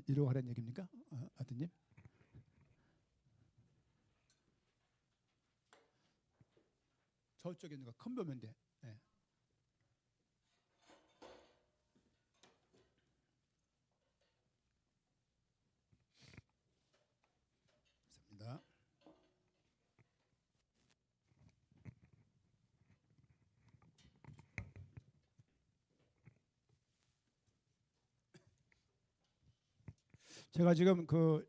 이러고 하라는 얘기입니까? 아드님? 저쪽에 있는 거 큰 보면 돼. 네. 감사합니다. 제가 지금 그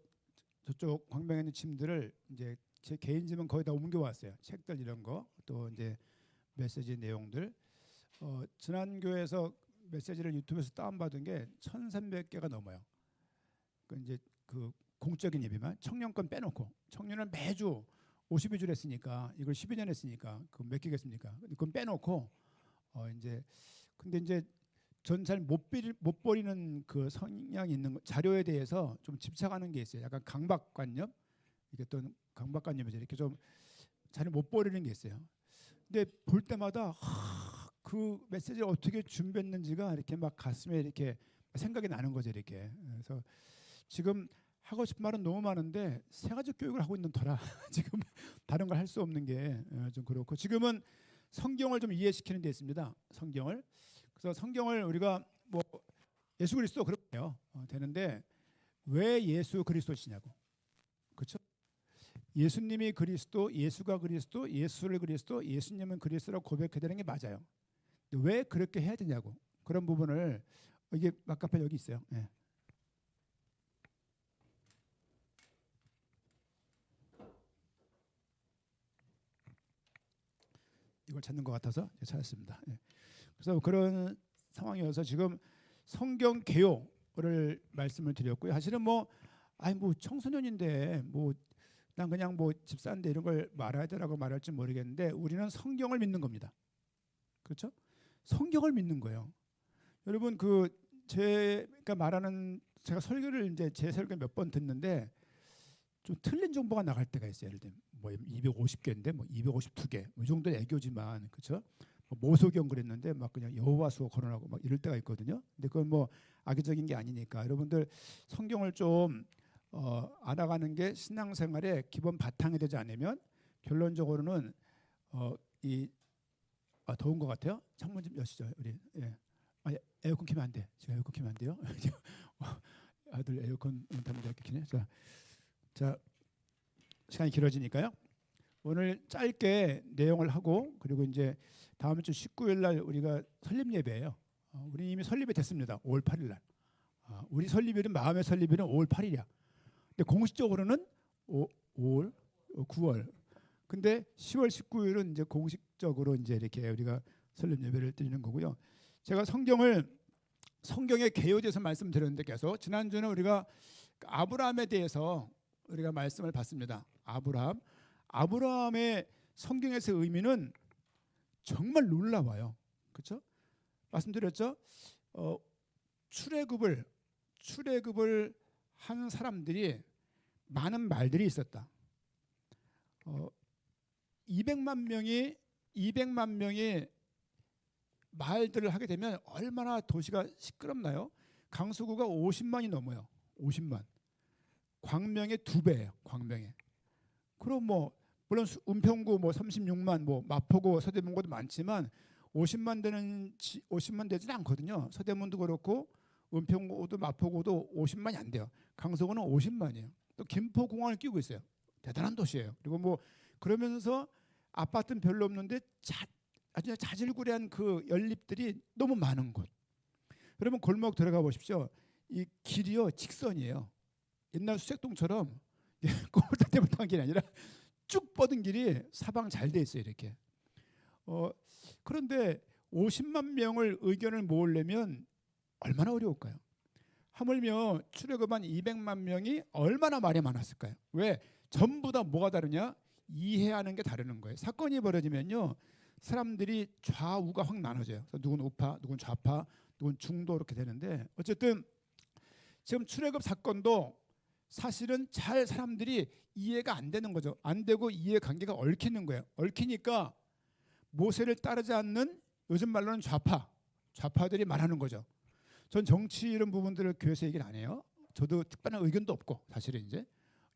저쪽 광명에 있는 짐들을 이제 제 개인 짐은 거의 다 옮겨 왔어요. 책들 이런 거, 또 이제 메시지 내용들. 지난 교회에서 메시지를 유튜브에서 다운받은 게 1,300개가 넘어요. 그 이제 그 공적인 예배만 청년권 빼놓고, 청년은 매주 52주를 했으니까 이걸 12년 했으니까 그 몇 개겠습니까? 그건 빼놓고 이제 근데 이제 전 잘 못 버리는 그 성향이 있는 자료에 대해서 좀 집착하는 게 있어요. 약간 강박관념, 이게 또 강박관념이죠. 이렇게 좀 잘 못 버리는 게 있어요. 근데 볼 때마다 그 메시지를 어떻게 준비했는지가 이렇게 막 가슴에 이렇게 생각이 나는 거죠. 이렇게. 그래서 지금 하고 싶은 말은 너무 많은데 세 가지 교육을 하고 있는 터라 지금 다른 걸 할 수 없는 게 좀 그렇고, 지금은 성경을 좀 이해시키는 데 있습니다. 성경을. 그래서 성경을 우리가 뭐 예수 그리스도 그렇게요 되는데 왜 예수 그리스도시냐고, 그렇죠? 예수님이 그리스도, 예수가 그리스도, 예수를 그리스도, 예수님은 그리스도라고 고백해야 되는 게 맞아요. 왜 그렇게 해야 되냐고, 그런 부분을 이게 막가파 여기 있어요. 네. 이걸 찾는 것 같아서 찾았습니다. 네. 그래서 그런 상황이어서 지금 성경 개요를 말씀을 드렸고요. 사실은 뭐 청소년인데 뭐 난 그냥 뭐 집사인데 이런 걸 말해야 되라고 말할지 모르겠는데 우리는 성경을 믿는 겁니다. 그렇죠? 성경을 믿는 거예요. 여러분 그 제가 말하는 제가 설교를 이제 제 설교 몇 번 듣는데 좀 틀린 정보가 나갈 때가 있어요. 예를 들면 뭐 250개인데 뭐 252개 이 정도 애교지만, 그렇죠? 모소경 그랬는데 막 그냥 여호와 수어 거론하고 막 이럴 때가 있거든요. 근데 그건 뭐 악의적인 게 아니니까 여러분들 성경을 좀 알아가는 게 신앙생활의 기본 바탕이 되지 않으면 결론적으로는 더운 것 같아요. 창문 좀 여시죠, 우리. 예. 에어컨 켜면 안 돼. 제가 에어컨 켜면 안 돼요. 아들 에어컨 온다면 이렇게 켜네. 자, 시간이 길어지니까요. 오늘 짧게 내용을 하고 그리고 이제 다음 주 19일 날 우리가 설립 예배예요. 우리 이미 설립이 됐습니다. 5월 8일 날. 우리 설립일은 마음의 설립일은 5월 8일이야. 근데 공식적으로는 5월 9월. 근데 10월 19일은 이제 공식적으로 이제 이렇게 우리가 설립 예배를 드리는 거고요. 제가 성경의 개요에 대해서 말씀드렸는데 계속 지난주는 우리가 아브라함에 대해서 우리가 말씀을 봤습니다. 아브라함의 성경에서 의미는 정말 놀라워요. 그렇죠? 말씀드렸죠? 출애굽을 한 사람들이 많은 말들이 있었다. 200만 명이 말들을 하게 되면 얼마나 도시가 시끄럽나요? 강수구가 50만이 넘어요. 50만. 광명의 2배예요. 광명에. 그럼 뭐 물론 은평구 뭐 36만, 뭐 마포구, 서대문구도 많지만 50만 되지는 않거든요. 서대문도 그렇고 은평구도 마포구도 50만이 안 돼요. 강서구는 50만이에요. 또 김포공항을 끼고 있어요. 대단한 도시예요. 그리고 뭐 그러면서 아파트는 별로 없는데 아주 자질구레한 그 연립들이 너무 많은 곳. 여러분 골목 들어가 보십시오. 이 길이요 직선이에요. 옛날 수색동처럼 꼬물딱 때문에 길이 아니라 쭉 뻗은 길이 사방 잘 돼 있어요. 이렇게. 그런데 50만 명을 의견을 모으려면 얼마나 어려울까요? 하물며 출애굽한 200만 명이 얼마나 말이 많았을까요? 왜? 전부 다 뭐가 다르냐? 이해하는 게 다르는 거예요. 사건이 벌어지면요, 사람들이 좌우가 확 나눠져요. 그래서 누군 우파, 누군 좌파, 누군 중도 이렇게 되는데 어쨌든 지금 출애굽 사건도 사실은 잘 사람들이 이해가 안 되는 거죠. 안 되고 이해관계가 얽히는 거예요. 얽히니까 모세를 따르지 않는 요즘 말로는 좌파들이 말하는 거죠. 전 정치 이런 부분들을 교회에서 얘기를 안 해요. 저도 특별한 의견도 없고 사실은 이제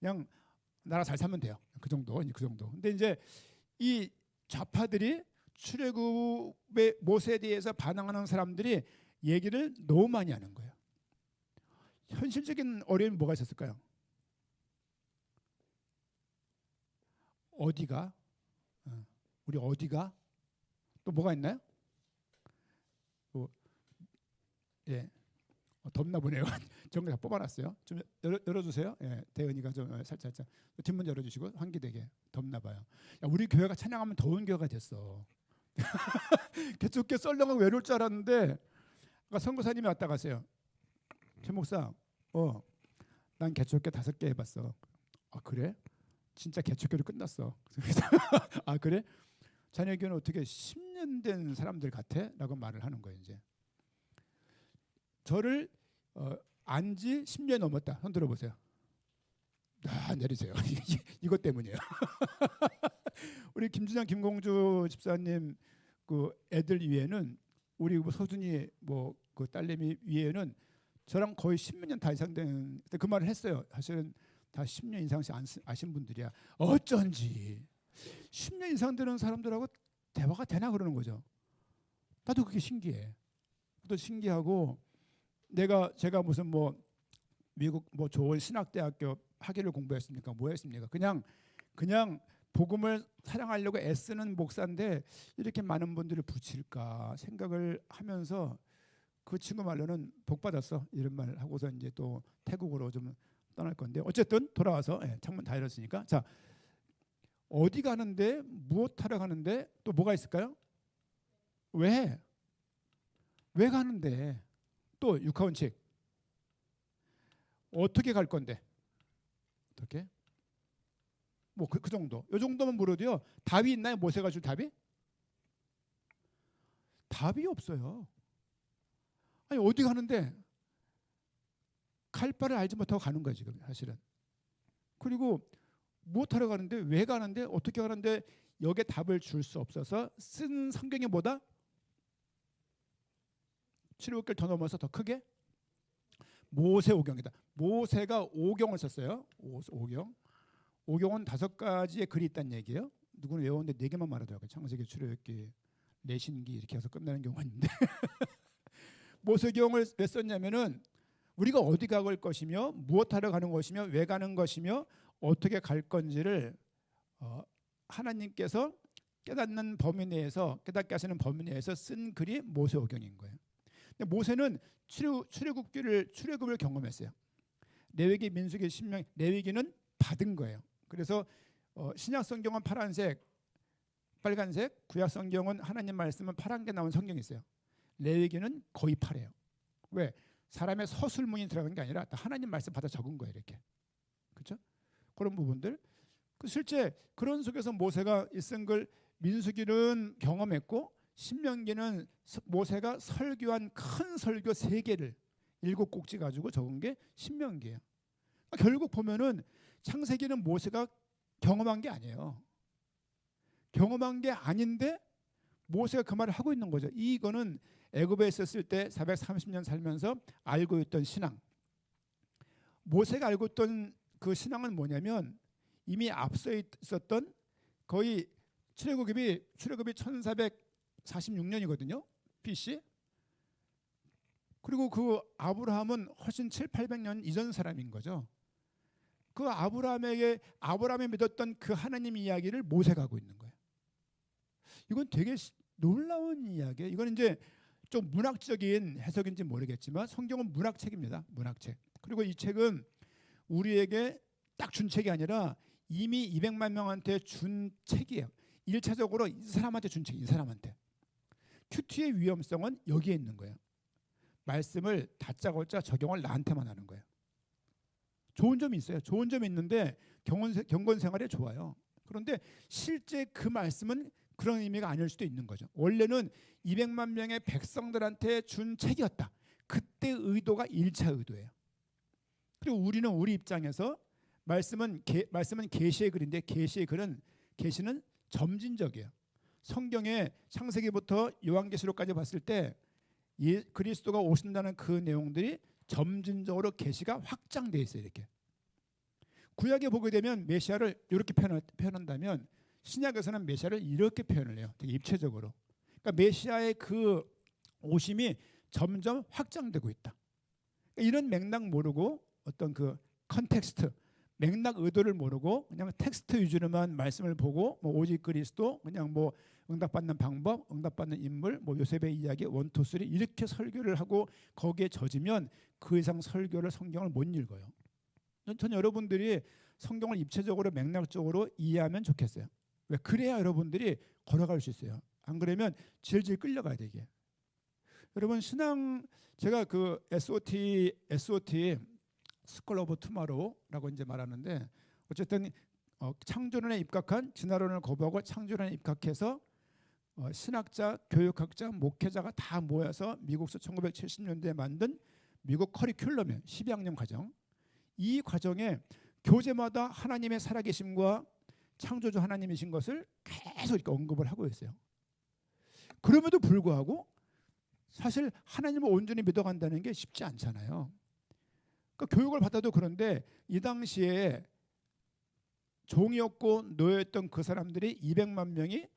그냥 나라 잘 살면 돼요. 그 정도. 근데 이제 이 좌파들이 출애굽의 모세에 대해서 반항하는 사람들이 얘기를 너무 많이 하는 거예요. 현실적인 어려움이 뭐가 있었을까요? 어디가? 우리 어디가? 또 뭐가 있나요? 예, 덥나 보네요. 정말 다 뽑아놨어요. 좀 열어주세요. 예, 대은이가 좀 살짝 뒷문 열어주시고 환기되게. 덥나 봐요. 야, 우리 교회가 찬양하면 더운 교회가 됐어. 개척교 썰렁하고 외로울 줄 알았는데 아까 선교사님이 왔다 가세요. 최 목사, 난 개척교 5개 해봤어. 아 그래? 진짜 개척교로 끝났어. 아 그래? 자녀교는 어떻게 10년 된 사람들 같아? 라고 말을 하는 거예요. 이제 저를 안지 10년 넘었다. 손 들어보세요. 내리세요. 이것 때문이에요. 우리 김준영, 김공주 집사님 그 애들 위에는 우리 서준이 뭐 그 딸내미 위에는 저랑 거의 10몇 년 다 이상 된 그 말을 했어요. 사실은 다 10년 이상씩 아신 분들이야. 어쩐지 10년 이상 되는 사람들하고 대화가 되나 그러는 거죠. 나도 그게 신기해. 또 신기하고 제가 무슨 뭐 미국 뭐 좋은 신학대학교 학위를 공부했습니까? 뭐 했습니까? 그냥 복음을 사랑하려고 애쓰는 목사인데 이렇게 많은 분들을 붙일까 생각을 하면서 그 친구 말로는 복 받았어 이런 말 하고서 이제 또 태국으로 좀 떠날 건데 어쨌든 돌아와서 창문 다 열었으니까 자 어디 가는데 무엇 하러 가는데 또 뭐가 있을까요? 왜 가는데 또 육하원칙 어떻게 갈 건데 어떻게 뭐 그 정도 요 정도만 물어도요 답이 있나요? 모세가 줄 답이 없어요. 아니 어디 가는데 갈 바를 알지 못하고 가는 거예요 지금 사실은. 그리고 무엇하러 가는데 왜 가는데 어떻게 가는데 여기에 답을 줄 수 없어서 쓴 성경이 뭐다? 출애굽기를 더 넘어서 더 크게 모세오경이다. 모세가 오경을 썼어요. 오경은 5가지의 글이 있다는 얘기예요. 누구는 외웠는데 4개만 말하더라고요. 창세기, 출애굽기, 내신기 이렇게 해서 끝나는 경우가 있는데 모세경을 왜 썼냐면은 우리가 어디 갈 것이며 무엇하러 가는 것이며 왜 가는 것이며 어떻게 갈 건지를 하나님께서 깨닫는 범위 내에서 깨닫게 하시는 범위 내에서 쓴 글이 모세오경인 거예요. 근데 모세는 출애굽을 경험했어요. 레위기, 민수기, 신명, 레위기는 받은 거예요. 그래서 신약 성경은 파란색, 빨간색, 구약 성경은 하나님 말씀은 파란 게 나온 성경이 있어요. 레위기는 거의 파래요. 왜? 사람의 서술문이 들어간 게 아니라 하나님 말씀 받아 적은 거예요. 이렇게. 그렇죠? 그런 부분들. 실제 그런 속에서 모세가 쓴 글 민수기는 경험했고 신명기는 모세가 설교한 큰 설교 3개를 7꼭지 가지고 적은 게 신명기예요. 결국 보면은 창세기는 모세가 경험한 게 아니에요. 경험한 게 아닌데 모세가 그 말을 하고 있는 거죠. 이거는 애굽에 있었을 때 430년 살면서 알고 있던 신앙. 모세가 알고 있던 그 신앙은 뭐냐면 이미 앞서 있었던 거의 출애굽이 1446년이거든요. BC. 그리고 그 아브라함은 훨씬 700~800년 이전 사람인 거죠. 그 아브라함이 믿었던 그 하나님 이야기를 모세가 하고 있는 거예요. 이건 되게 놀라운 이야기예요. 이건 이제 좀 문학적인 해석인지 모르겠지만 성경은 문학책입니다. 문학책. 그리고 이 책은 우리에게 딱 준 책이 아니라 이미 200만 명한테 준 책이에요. 1차적으로 이 사람한테 준 책, 이 사람한테. 큐티의 위험성은 여기에 있는 거예요. 말씀을 다짜고짜 적용을 나한테만 하는 거예요. 좋은 점이 있어요. 좋은 점이 있는데 경건 생활에 좋아요. 그런데 실제 그 말씀은 그런 의미가 아닐 수도 있는 거죠. 원래는 200만 명의 백성들한테 준 책이었다. 그때 의도가 1차 의도예요. 그리고 우리는 우리 입장에서 말씀은 계시의 글인데 계시는 점진적이에요. 성경의 창세기부터 요한계시록까지 봤을 때 그리스도가 오신다는 그 내용들이 점진적으로 계시가 확장돼 있어요. 이렇게 구약에 보게 되면 메시아를 이렇게 표현한다면 신약에서는 메시아를 이렇게 표현을 해요. 되게 입체적으로. 그러니까 메시아의 그 오심이 점점 확장되고 있다. 그러니까 이런 맥락 모르고 어떤 그 컨텍스트, 맥락 의도를 모르고 그냥 텍스트 위주로만 말씀을 보고 뭐 오직 그리스도, 그냥 뭐 응답받는 방법, 응답받는 인물, 뭐 요셉의 이야기, 원투 쓰리 이렇게 설교를 하고 거기에 젖으면 그 이상 설교를 성경을 못 읽어요. 전 여러분들이 성경을 입체적으로 맥락적으로 이해하면 좋겠어요. 왜? 그래야 여러분들이 걸어갈 수 있어요. 안 그러면 질질 끌려가야 돼 이게. 여러분 신앙 제가 그 SOT 스쿨 오브 투마로우라고 이제 말하는데 어쨌든 창조론에 입각한 진화론을 거부하고 창조론에 입각해서 신학자, 교육학자, 목회자가 다 모여서 미국서 1970년대에 만든 미국 커리큘럼이에요. 12학년 과정. 이 과정에 교재마다 하나님의 살아계심과 창조주 하나님이신 것을 계속 이렇게 언급을 하고 있어요. 그럼에도 불구하고 사실 하나님을 온전히 믿어간다는 게 쉽지 않잖아요. 그러니까 교육을 받아도 그런데 이 당시에 종이었고 노예였던 그 사람들이 200만 명이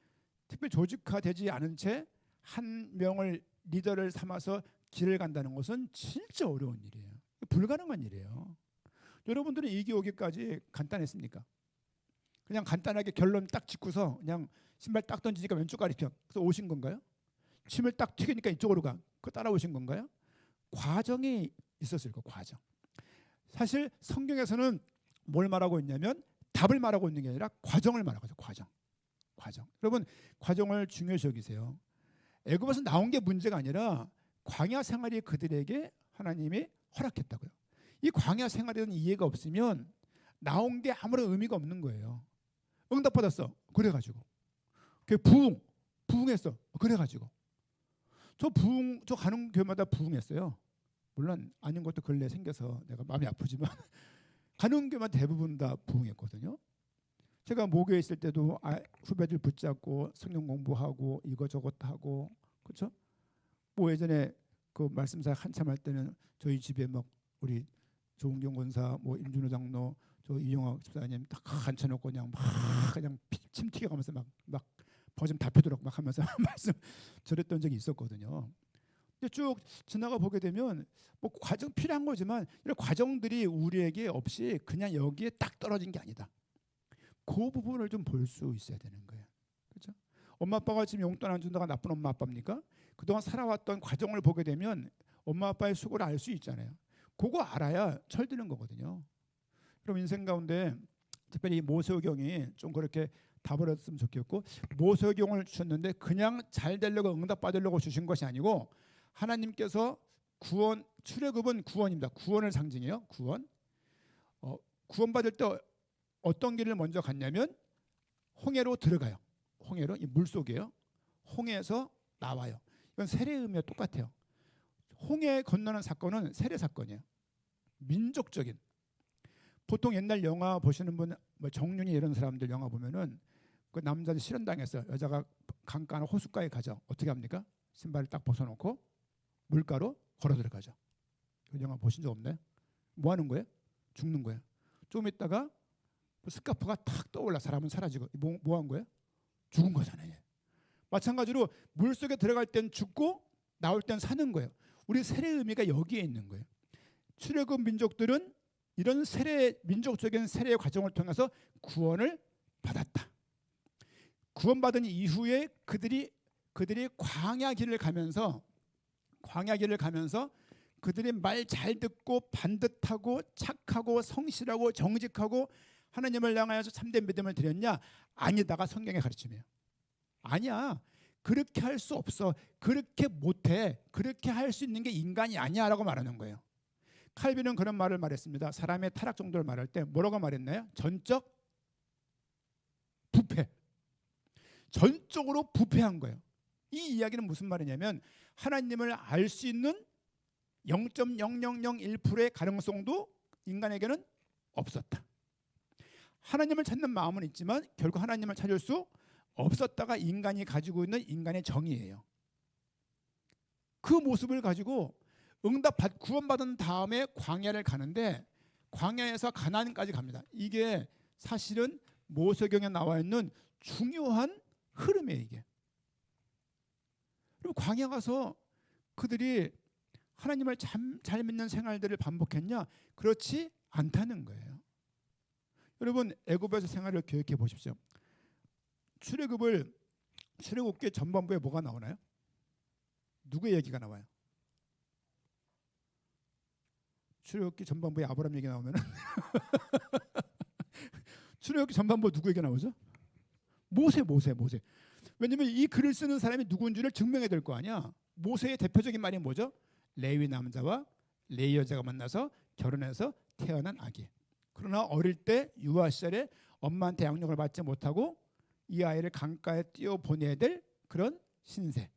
특별히 조직화되지 않은 채 한 명을 리더를 삼아서 길을 간다는 것은 진짜 어려운 일이에요. 불가능한 일이에요. 여러분들은 이기 오기까지 간단했습니까? 그냥 간단하게 결론 딱 짓고서 그냥 신발 딱 던지니까 왼쪽 가리켜. 그래서 오신 건가요? 침을 딱 튀기니까 이쪽으로 가. 그거 따라오신 건가요? 과정이 있었을 거예요. 과정. 사실 성경에서는 뭘 말하고 있냐면 답을 말하고 있는 게 아니라 과정을 말하고 있어요. 과정. 여러분 과정을 중요시 여기세요. 애굽에서 나온 게 문제가 아니라 광야 생활이 그들에게 하나님이 허락했다고요. 이 광야 생활에 대한 이해가 없으면 나온 게 아무런 의미가 없는 거예요. 응답받았어. 그래가지고. 부흥했어. 그래가지고. 저 가는 교회마다 부흥했어요. 물론 아닌 것도 근래에 생겨서 내가 마음이 아프지만 가는 교회마다 대부분 다 부흥했거든요. 제가 모교에 있을 때도 후배들 붙잡고 성경 공부하고 이거저것 하고 그렇죠? 뭐 예전에 그 말씀사 한참 할 때는 저희 집에 막 우리 조은경 권사, 뭐 임준호 장로, 저 이용학 집사님 딱 앉혀놓고 그냥 침 튀겨가면서 막 버좀 다 펴도록 막 하면서 말씀 저랬던 적이 있었거든요. 근데 쭉 지나가 보게 되면 뭐 과정 필요한 거지만 이런 과정들이 우리에게 없이 그냥 여기에 딱 떨어진 게 아니다. 그 부분을 좀 볼 수 있어야 되는 거예요. 그렇죠? 엄마 아빠가 지금 용돈 안 준다가 나쁜 엄마 아빠입니까? 그동안 살아왔던 과정을 보게 되면 엄마 아빠의 수고를 알 수 있잖아요. 그거 알아야 철드는 거거든요. 그럼 인생 가운데 특별히 모세오경이 좀 그렇게 답을 했으면 좋겠고, 모세오경을 주셨는데 그냥 잘 되려고 응답받으려고 주신 것이 아니고 하나님께서 출애굽은 구원입니다. 구원을 상징해요. 구원받을 때 어떤 길을 먼저 갔냐면 홍해로 들어가요. 홍해로, 이 물속이에요. 홍해에서 나와요. 이건 세례의 의미와 똑같아요. 홍해 건너는 사건은 세례 사건이에요. 민족적인. 보통 옛날 영화 보시는 분, 뭐 정윤이 이런 사람들 영화 보면은 그 남자들 실현당해서 여자가 강가나 호숫가에 가죠. 어떻게 합니까? 신발을 딱 벗어놓고 물가로 걸어 들어가죠. 그 영화 보신 적 없나요? 뭐 하는 거예요? 죽는 거예요. 좀 있다가 스카프가 탁 떠올라 사람은 사라지고 뭐 한 거예요? 죽은 거잖아요. 마찬가지로 물속에 들어갈 땐 죽고 나올 땐 사는 거예요. 우리 세례의 의미가 여기에 있는 거예요. 출애굽 민족들은 이런 민족적인 세례의 과정을 통해서 구원을 받았다. 구원받은 이후에 그들이 광야 길을 가면서 그들이 말 잘 듣고 반듯하고 착하고 성실하고 정직하고 하나님을 향하여서 참된 믿음을 드렸냐? 아니다가 성경의 가르침이에요. 아니야. 그렇게 할 수 없어. 그렇게 못해. 그렇게 할 수 있는 게 인간이 아니야 라고 말하는 거예요. 칼빈은 그런 말을 말했습니다. 사람의 타락 정도를 말할 때 뭐라고 말했나요? 전적 부패. 전적으로 부패한 거예요. 이 이야기는 무슨 말이냐면 하나님을 알 수 있는 0.0001%의 가능성도 인간에게는 없었다. 하나님을 찾는 마음은 있지만 결국 하나님을 찾을 수 없었다가 인간이 가지고 있는 인간의 정의예요. 그 모습을 가지고 구원받은 다음에 광야를 가는데 광야에서 가나안까지 갑니다. 이게 사실은 모세경에 나와 있는 중요한 흐름이에요. 이게. 그럼 광야 가서 그들이 하나님을 잘 믿는 생활들을 반복했냐? 그렇지 않다는 거예요. 여러분 애굽에서 생활을 기억해 보십시오. 출애굽기 전반부에 뭐가 나오나요? 누구의 얘기가 나와요? 출애굽기 전반부에 아브라함 얘기 나오면 출애굽기 전반부 누구 얘기 나오죠? 모세. 왜냐면 이 글을 쓰는 사람이 누군지를 증명해야 될 거 아니야. 모세의 대표적인 말이 뭐죠? 레위 남자와 레위 여자가 만나서 결혼해서 태어난 아기. 그러나 어릴 때 유아 시절에 엄마한테 양육을 받지 못하고 이 아이를 강가에 띄워 보내야 될 그런 신세.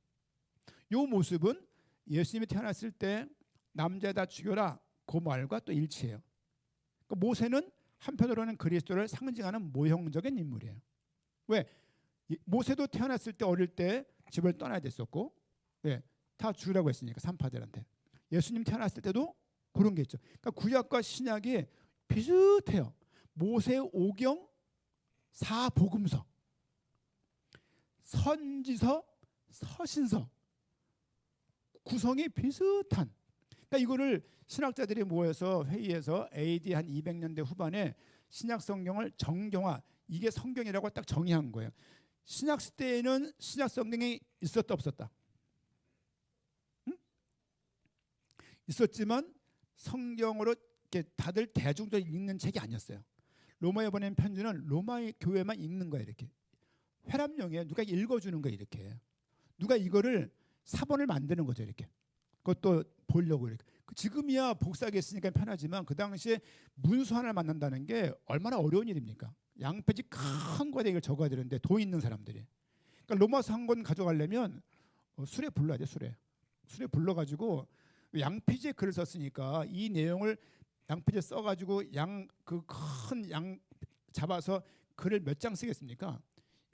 이 모습은 예수님이 태어났을 때 남자다 죽여라 그 말과 또 일치해요. 그러니까 모세는 한편으로는 그리스도를 상징하는 모형적인 인물이에요. 왜? 모세도 태어났을 때 어릴 때 집을 떠나야 됐었고, 왜? 다 죽으라고 했으니까 산파들한테. 예수님 태어났을 때도 그런 게 있죠. 그러니까 구약과 신약이 비슷해요. 모세 오경, 사복음서, 선지서, 서신서 구성이 비슷한. 그러니까 이거를 신학자들이 모여서 회의해서 AD 한 200년대 후반에 신약 성경을 정경화, 이게 성경이라고 딱 정의한 거예요. 신약 시대에는 신약 성경이 있었다 없었다? 응? 있었지만 성경으로 이렇게 다들 대중적으로 읽는 책이 아니었어요. 로마에 보낸 편지는 로마 교회만 읽는 거예요. 이렇게 회람용이에요. 누가 읽어주는 거예요. 이렇게 누가 이거를 사본을 만드는 거죠. 이렇게 그것도 보려고 이렇게. 지금이야 복사하게 쓰니까 편하지만 그 당시에 문서 하나를 만든다는 게 얼마나 어려운 일입니까? 양페이지 큰 거에 이걸 적어야 되는데 돈 있는 사람들이. 그러니까 로마서 한 권 가져가려면 수레 불러야 돼. 수레 불러가지고 양페이지에 글을 썼으니까 이 내용을 양페이지에 써가지고 그 큰 양 잡아서 글을 몇 장 쓰겠습니까?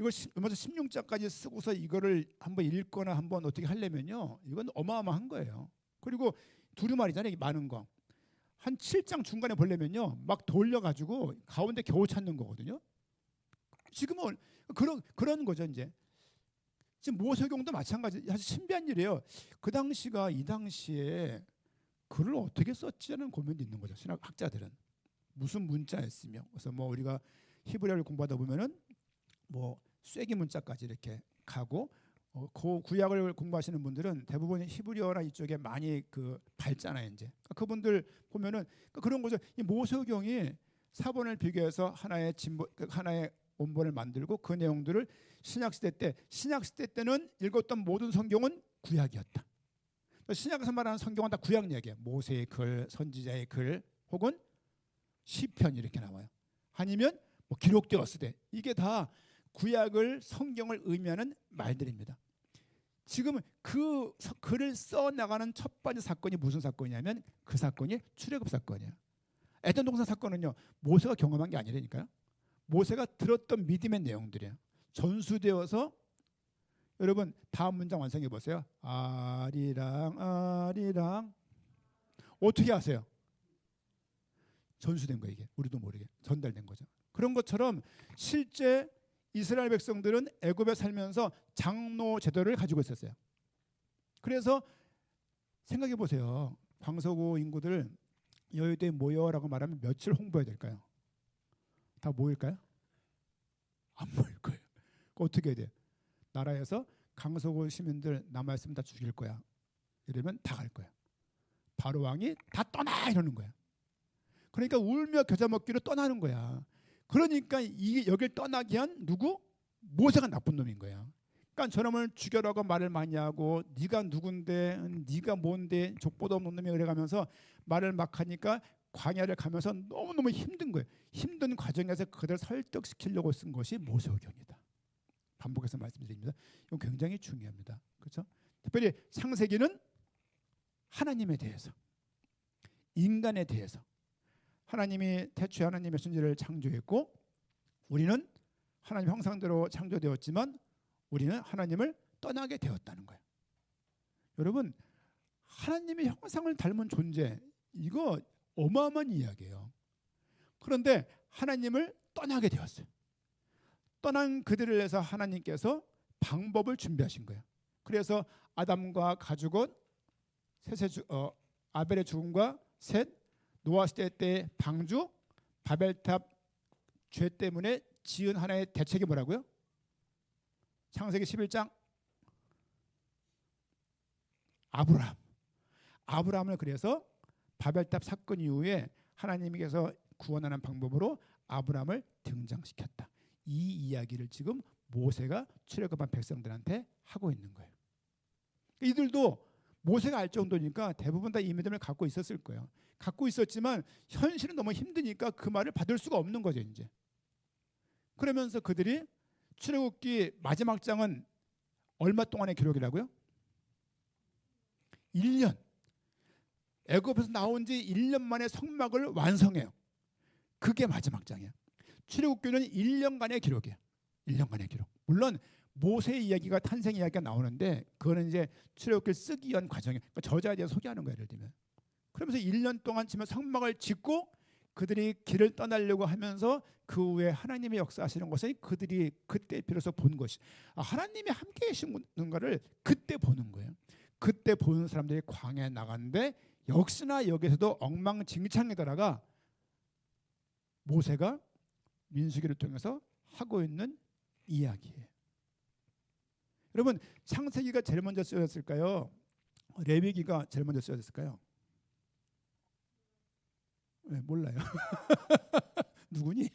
이걸 먼저 16장까지 쓰고서 이거를 한번 읽거나 한번 어떻게 하려면요, 이건 어마어마한 거예요. 그리고 두루마리잖아요. 많은 거. 한 7장 중간에 보려면요, 막 돌려가지고 가운데 겨우 찾는 거거든요. 지금은 그런 거죠. 이제 지금 모세경도 마찬가지. 사실 신비한 일이에요. 그 당시가 이 당시에 글을 어떻게 썼지라는 고민도 있는 거죠. 신학학자들은 무슨 문자였으며, 그래서 뭐 우리가 히브리어를 공부하다 보면은 뭐 쐐기 문자까지 이렇게 가고, 그 구약을 공부하시는 분들은 대부분 히브리어나 이쪽에 많이 그 밝잖아요. 이제 그분들 보면은 그런 거죠. 이 모세경이 사본을 비교해서 하나의 원본을 만들고 그 내용들을 신약 시대 때는 읽었던 모든 성경은 구약이었다. 신약에서 말하는 성경은 다 구약 이야기예요. 모세의 글, 선지자의 글, 혹은 시편 이렇게 나와요. 아니면 뭐 기록되었을 때, 이게 다 구약을 성경을 의미하는 말들입니다. 지금 그 글을 써 나가는 첫 번째 사건이 무슨 사건이냐면 그 사건이 출애굽 사건이에요. 에덴 동산 사건은요, 모세가 경험한 게 아니라니까요. 모세가 들었던 믿음의 내용들이에요. 전수되어서, 여러분 다음 문장 완성해 보세요. 아리랑 아리랑. 어떻게 아세요? 전수된 거예요. 이게 우리도 모르게 전달된 거죠. 그런 것처럼 실제 이스라엘 백성들은 애굽에 살면서 장로 제도를 가지고 있었어요. 그래서 생각해 보세요. 광서구 인구들 여의도에 모여라고 말하면 며칠 홍보해야 될까요? 다 모일까요? 안 모일 거예요. 어떻게 해야 돼요? 나라에서 강서구 시민들 남아있으면 다 죽일 거야. 이러면 다 갈 거야. 바로 왕이 다 떠나 이러는 거야. 그러니까 울며 겨자 먹기로 떠나는 거야. 그러니까 여길 떠나게 한 누구? 모세가 나쁜 놈인 거야. 그러니까 저놈을 죽여라고 말을 많이 하고, 네가 누군데, 네가 뭔데, 족보도 없는 놈이 그래가면서 말을 막 하니까 광야를 가면서 너무너무 힘든 거예요. 힘든 과정에서 그들을 설득시키려고 쓴 것이 모세오경이다. 반복해서 말씀드립니다. 이건 굉장히 중요합니다. 그렇죠? 특별히 창세기는 하나님에 대해서, 인간에 대해서, 하나님이 태초에 하나님의 존재를 창조했고, 우리는 하나님 형상대로 창조되었지만 우리는 하나님을 떠나게 되었다는 거예요. 여러분, 하나님의 형상을 닮은 존재, 이거 어마어마한 이야기예요. 그런데 하나님을 떠나게 되었어요. 떠난 그들을 위해서 하나님께서 방법을 준비하신 거예요. 그래서 아담과 가죽은 아벨의 죽음과 셋, 노아 시대 때 방주, 바벨탑 죄 때문에 지은 하나의 대책이 뭐라고요? 창세기 11장 아브라함을 그래서 바벨탑 사건 이후에 하나님께서 구원하는 방법으로 아브라함을 등장시켰다. 이 이야기를 지금 모세가 출애굽한 백성들한테 하고 있는 거예요. 이들도 모세가 알 정도니까 대부분 다 이 믿음을 갖고 있었을 거예요. 갖고 있었지만 현실은 너무 힘드니까 그 말을 받을 수가 없는 거죠, 이제. 그러면서 그들이 출애굽기 마지막 장은 얼마 동안의 기록이라고요? 1년. 애굽에서 나온 지 1년 만에 성막을 완성해요. 그게 마지막 장이에요. 출애굽기는 1년간의 기록이에요. 1년간의 기록. 물론 모세의 이야기가 탄생 이야기가 나오는데 그거는 이제 출애굽기를 쓰기 위한 과정이에요. 그러니까 저자에 대해서 소개하는 거예요, 예를 들면. 그러면서 1년 동안 지금 성막을 짓고 그들이 길을 떠나려고 하면서 그 후에 하나님의 역사하시는 것을 그들이 그때 비로소 본 것이, 하나님이 함께 계시는 것을 그때 보는 거예요. 그때 보는 사람들이 광야에 나갔는데 역시나 여기서도 엉망진창에다가 모세가 민수기를 통해서 하고 있는 이야기예요. 여러분, 창세기가 제일 먼저 쓰여졌을까요? 레위기가 제일 먼저 쓰여졌을까요? 네, 몰라요. 누구니?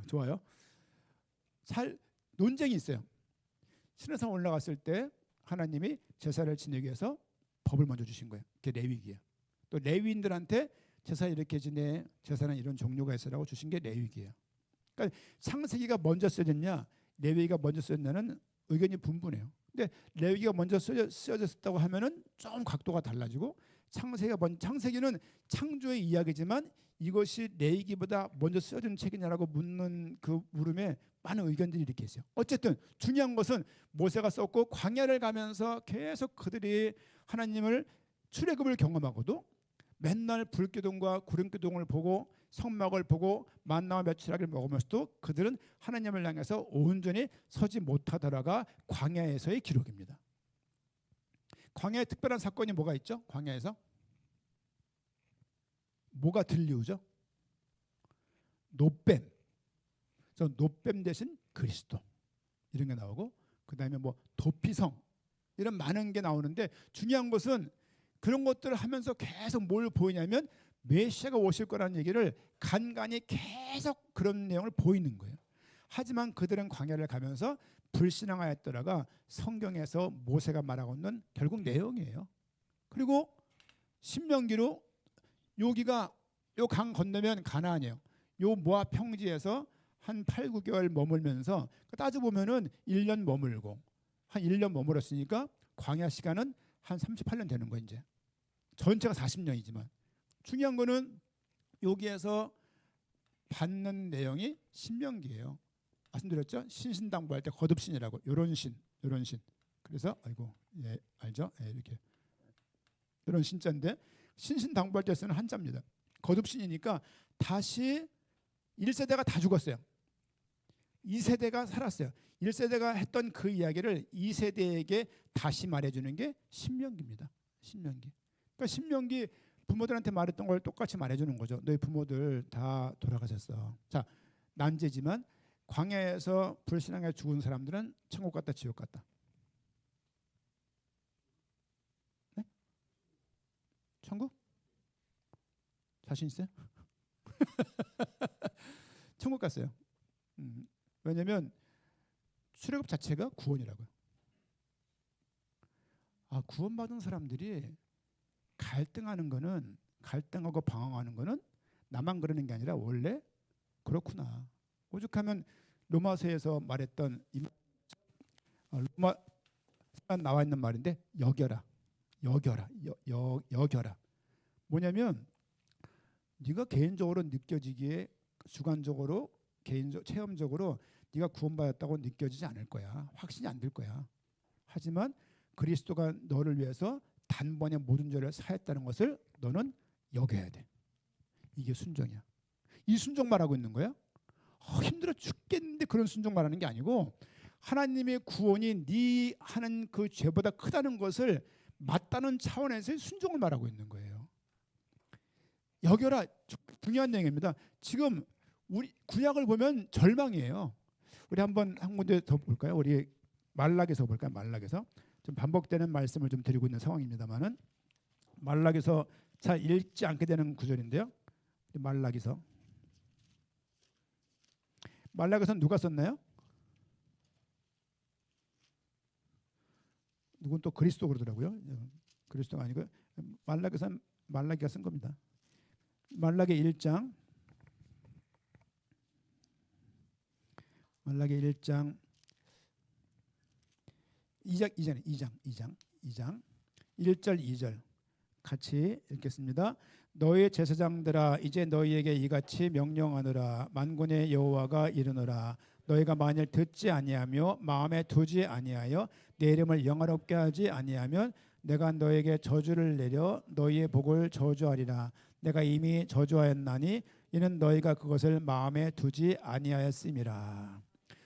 좋아요. 논쟁이 있어요. 시내산 올라갔을 때 하나님이 제사를 지내기 위해서 법을 먼저 주신 거예요. 그게 레위기예요. 또 레위인들한테 제사 이렇게 지내, 제사는 이런 종류가 있어라고 주신 게 레위기예요. 그러니까 창세기가 먼저 쓰여졌냐, 레위기가 먼저 쓰여졌냐는 의견이 분분해요. 근데 레위기가 먼저 쓰여졌다고 하면은 좀 각도가 달라지고, 창세기는 창조의 이야기지만 이것이 레위기보다 먼저 쓰여진 책이냐라고 묻는 그 물음에 많은 의견들이 이렇게 있어요. 어쨌든 중요한 것은 모세가 썼고 광야를 가면서 계속 그들이 하나님을 출애굽을 경험하고도 맨날 불기둥과 구름기둥을 보고 성막을 보고 만나와 며칠하기를 먹으면서도 그들은 하나님을 향해서 온전히 서지 못하더라가 광야에서의 기록입니다. 광야에 특별한 사건이 뭐가 있죠? 광야에서 뭐가 들리우죠? 노뱀. 그래서 노뱀 대신 그리스도 이런 게 나오고, 그 다음에 뭐 도피성 이런 많은 게 나오는데, 중요한 것은 그런 것들을 하면서 계속 뭘 보이냐면 메시아가 오실 거라는 얘기를 간간히 계속 그런 내용을 보이는 거예요. 하지만 그들은 광야를 가면서 불신앙하였더라가 성경에서 모세가 말하고 있는 결국 내용이에요. 그리고 신명기로 여기가 요 강 건너면 가나안이에요. 요 모압 평지에서 한 8, 9개월 머물면서 따져보면은 1년 머물고 한 1년 머물었으니까 광야 시간은 한 38년 되는 거예요. 이제 전체가 40년이지만 중요한 거는 여기에서 받는 내용이 신명기예요. 말씀드렸죠? 신신당부할 때 거듭신이라고, 요런 신. 그래서 예, 알죠? 예, 이렇게 이런 신자인데 신신당부할 때 쓰는 한자입니다. 거듭신이니까 다시 1세대가 다 죽었어요. 2세대가 살았어요. 1세대가 했던 그 이야기를 2세대에게 다시 말해주는 게 신명기입니다. 신명기. 그러니까 신명기 부모들한테 말했던 걸 똑같이 말해주는 거죠. 너희 부모들 다 돌아가셨어. 자, 난제지만 광야에서 불신앙에 죽은 사람들은 천국 갔다 지옥 갔다. 네? 천국? 자신 있어요? 천국 갔어요. 왜냐하면 출애굽 자체가 구원이라고요. 구원받은 사람들이 갈등하고 방황하는 거는 나만 그러는 게 아니라 원래 그렇구나. 오죽하면 로마서에서 말했던 로마 나와 있는 말인데 여겨라. 뭐냐면 네가 개인적으로 느껴지기에 주관적으로 체험적으로 네가 구원받았다고 느껴지지 않을 거야. 확신이 안 들 거야. 하지만 그리스도가 너를 위해서 단번에 모든 죄를 사했다는 것을 너는 여겨야 돼. 이게 순종이야. 이 순종 말하고 있는 거야. 힘들어 죽겠는데 그런 순종 말하는 게 아니고 하나님의 구원이 네 하는 그 죄보다 크다는 것을 맞다는 차원에서의 순종을 말하고 있는 거예요. 여겨라. 중요한 내용입니다. 지금 우리 구약을 보면 절망이에요. 우리 한번 한 군데 더 볼까요? 우리 말락에서 볼까요? 말락에서 좀 반복되는 말씀을 좀 드리고 있는 상황입니다만은 말락에서 잘 읽지 않게 되는 구절인데요. 말락에서 누가 썼나요? 누군 또 그리스도 그러더라고요. 그리스도가 아니고 말라기가 쓴 겁니다. 말라기 1장 2장 1절 2절 같이 읽겠습니다. 너희 제사장들아 이제 너희에게 이같이 명령하노라. 만군의 여호와가 이르노라. 너희가 만일 듣지 아니하며 마음에 두지 아니하여 내 이름을 영화롭게 하지 아니하면 내가 너에게 저주를 내려 너희의 복을 저주하리라. 내가 이미 저주하였나니 이는 너희가 그것을 마음에 두지 아니하였음이라.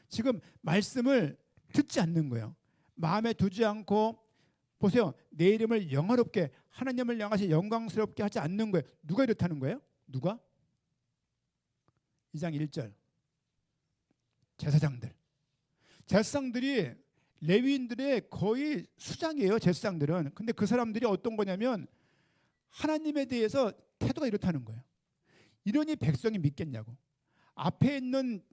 지금 말씀을 듣지 않는 거예요. 마음에 두지 않고 보세요. 내 이름을 영화롭게 하나님을 향하시 영광스럽게 하지 않는 거예요. 누가 이렇다는 거예요? 누가? 2장 1절 제사장들이 레위인들의 거의 수장이에요. 제사장들은. 근데 그 사람들이 어떤 거냐면 하나님에 대해서 태도가 이렇다는 거예요. 이러니 백성이 믿겠냐고. 앞에 있는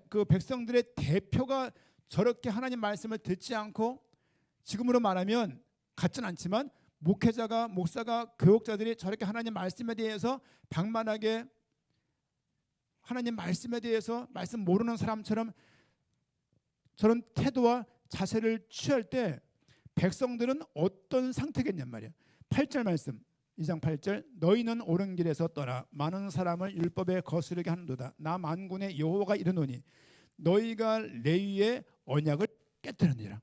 그 백성들의 대표가 저렇게 하나님 말씀을 듣지 않고 지금으로 말하면 같진 않지만 목사가 교육자들이 저렇게 하나님 말씀에 대해서 방만하게 하나님 말씀에 대해서 말씀 모르는 사람처럼 저런 태도와 자세를 취할 때 백성들은 어떤 상태겠냔 말이에요. 8절 말씀 2장 8절 너희는 옳은 길에서 떠나 많은 사람을 율법에 거스르게 하는도다. 나 만군의 여호와가 이르노니 너희가 레위의 언약을 깨뜨렸느니라.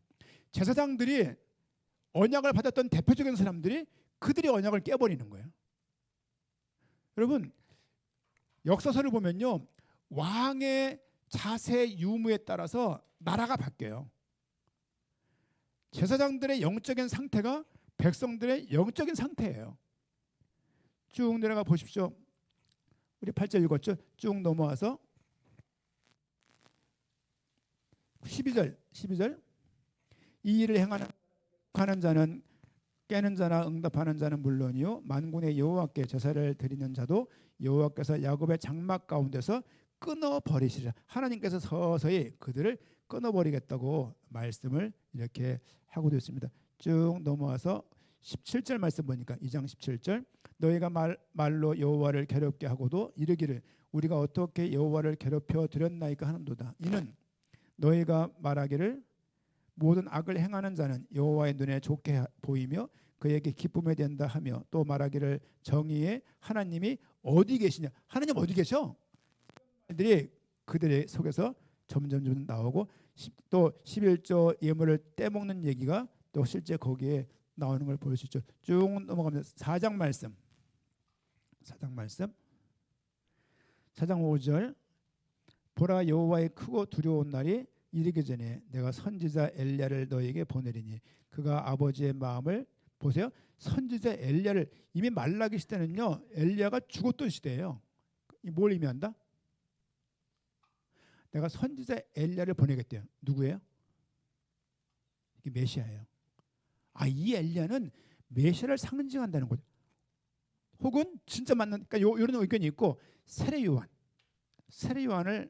제사장들이 언약을 받았던 대표적인 사람들이 그들의 언약을 깨버리는 거예요. 여러분 역사서를 보면요. 왕의 자세 유무에 따라서 나라가 바뀌어요. 제사장들의 영적인 상태가 백성들의 영적인 상태예요. 쭉 내려가 보십시오. 우리 8절 읽었죠? 쭉 넘어와서 12절 이 일을 행하는 자는 깨는 자나 응답하는 자는 물론이요 만군의 여호와께 제사를 드리는 자도 여호와께서 야곱의 장막 가운데서 끊어버리시리라. 하나님께서 서서히 그들을 끊어버리겠다고 말씀을 이렇게 하고 있습니다. 쭉 넘어와서 17절 말씀 보니까 2장 17절 너희가 말로 여호와를 괴롭게 하고도 이르기를 우리가 어떻게 여호와를 괴롭혀 드렸나이까 하는도다. 이는 너희가 말하기를 모든 악을 행하는 자는 여호와의 눈에 좋게 보이며 그에게 기쁨이 된다 하며 또 말하기를 정의의 하나님이 어디 계시냐. 하나님 어디 계셔? 그들의 속에서 점점 나오고 또 11조 예물을 떼먹는 얘기가 또 실제 거기에 나오는 걸 볼 수 있죠. 쭉 넘어가면 4장 말씀 4장 5절 보라 여호와의 크고 두려운 날이 이르기 전에 내가 선지자 엘리야를 너에게 보내리니 그가 아버지의 마음을 보세요. 선지자 엘리야를 이미 말라기 시대는요. 엘리야가 죽었던 시대예요. 뭘 의미한다? 내가 선지자 엘리야를 보내겠대요. 누구예요? 이게 메시아예요. 이 엘리야는 메시아를 상징한다는 거죠. 혹은 진짜 맞는 그러니까 이런 의견이 있고 세례 요한을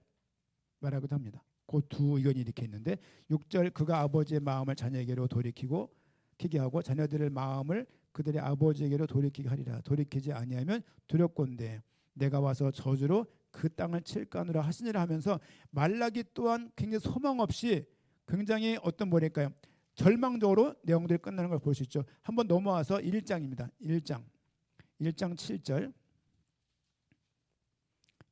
말하기도 합니다. 그 두 의견이 이렇게 있는데 6절 그가 아버지의 마음을 자녀에게로 돌이키게 하고 자녀들의 마음을 그들의 아버지에게로 돌이키게 하리라. 돌이키지 아니하면 두렵건대 내가 와서 저주로 그 땅을 칠까누라 하시니라 하면서 말라기 또한 굉장히 소망 없이 굉장히 어떤 뭐랄까요? 절망적으로 내용들이 끝나는 걸 볼 수 있죠. 한번 넘어와서 1장입니다. 1장 7절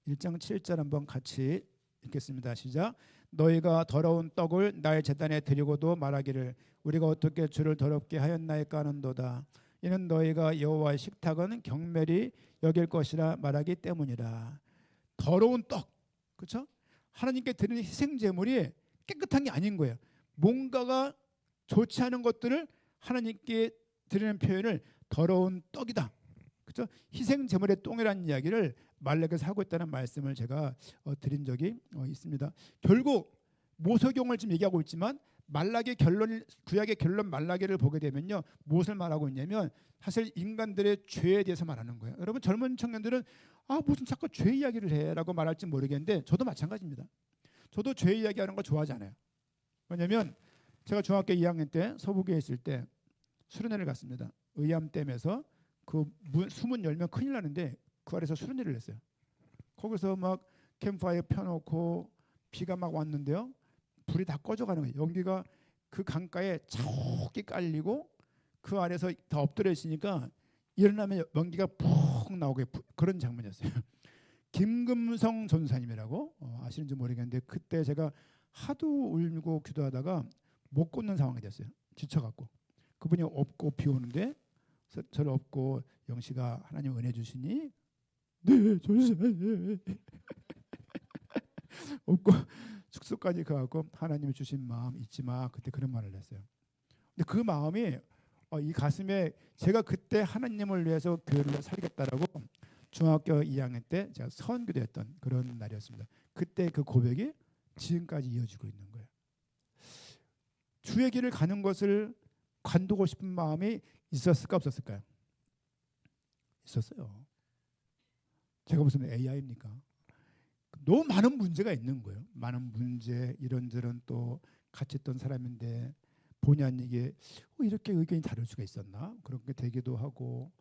1장 7절 한번 같이 읽겠습니다. 시작. 너희가 더러운 떡을 나의 제단에 드리고도 말하기를 우리가 어떻게 주를 더럽게 하였나이까 하는도다. 이는 너희가 여호와의 식탁은 경멸히 여길 것이라 말하기 때문이라. 더러운 떡, 그렇죠? 하나님께 드리는 희생 제물이 깨끗한 게 아닌 거예요. 뭔가가 좋지 않은 것들을 하나님께 드리는 표현을 더러운 떡이다, 그렇죠? 희생 제물의 똥이라는 이야기를 말라기에서 하고 있다는 말씀을 제가 드린 적이 있습니다. 결국 모세경을 지금 얘기하고 있지만 말라기 결론, 구약의 결론 말라기를 보게 되면요, 무엇을 말하고 있냐면 사실 인간들의 죄에 대해서 말하는 거예요. 여러분 젊은 청년들은 무슨 자꾸 죄 이야기를 해라고 말할지 모르겠는데 저도 마찬가지입니다. 저도 죄 이야기하는 거 좋아하지 않아요. 왜냐하면 제가 중학교 2학년 때 서부교에 있을 때 수련회를 갔습니다. 의암댐에서 그 수문 열면 큰일 나는데 그 아래서 수련회를 했어요. 거기서 막 캠프파이어 펴놓고 비가 막 왔는데요, 불이 다 꺼져가는 거예요. 연기가 그 강가에 자욱이 깔리고 그 아래서 다 엎드려 있으니까 일어나면 연기가 푹 나오게, 그런 장면이었어요. 김금성 전사님이라고 아시는지 모르겠는데 그때 제가 하도 울고 기도하다가 못 걷는 상황이 됐어요. 지쳐갖고. 그분이 업고 비 오는데 저를 업고 영씨가 하나님 은혜 주시니 네 전사님 업고 숙소까지 가고 하나님이 주신 마음 잊지 마, 그때 그런 말을 했어요. 근데 그 마음이 이 가슴에, 제가 그때 하나님을 위해서 교회를 살겠다라고 중학교 2학년 때 제가 선교도했던 그런 날이었습니다. 그때 그 고백이 지금까지 이어지고 있는 거예요. 주의 길을 가는 것을 관두고 싶은 마음이 있었을까 없었을까요? 있었어요. 제가 무슨 AI입니까? 너무 많은 문제가 있는 거예요. 많은 문제, 이런저런, 또 같이 있던 사람인데 본의 아니게 이렇게 의견이 다를 수가 있었나? 그렇게 되기도 하고,